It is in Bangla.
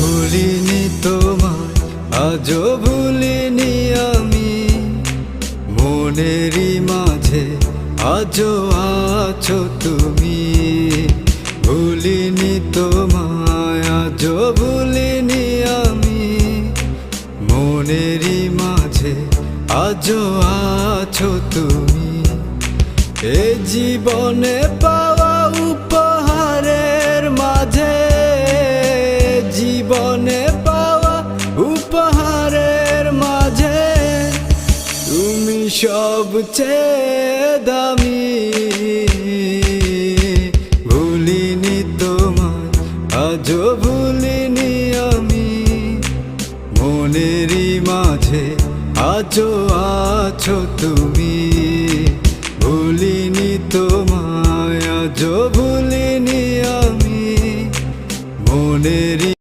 ভুলিনি তোমায়, আজও ভুলিনি আমি। মনেরই মাঝে আজও আছো তুমি। ভুলিনি তোমায়, আজও ভুলিনি আমি। মনেরই মাঝে আজও আছো তুমি। এ জীবনে পাওয়া উপহারের মাঝে, জীবনে পাওয়া উপহারের মাঝে তুমি সবচেয়ে দামি। ভুলিনি তোমায়, আজও ভুলিনি আমি। মনেরই মাঝে আজও আছো তুমি। ভুলিনি তোমায়, আজও ভুলিনি আমি। মনেরই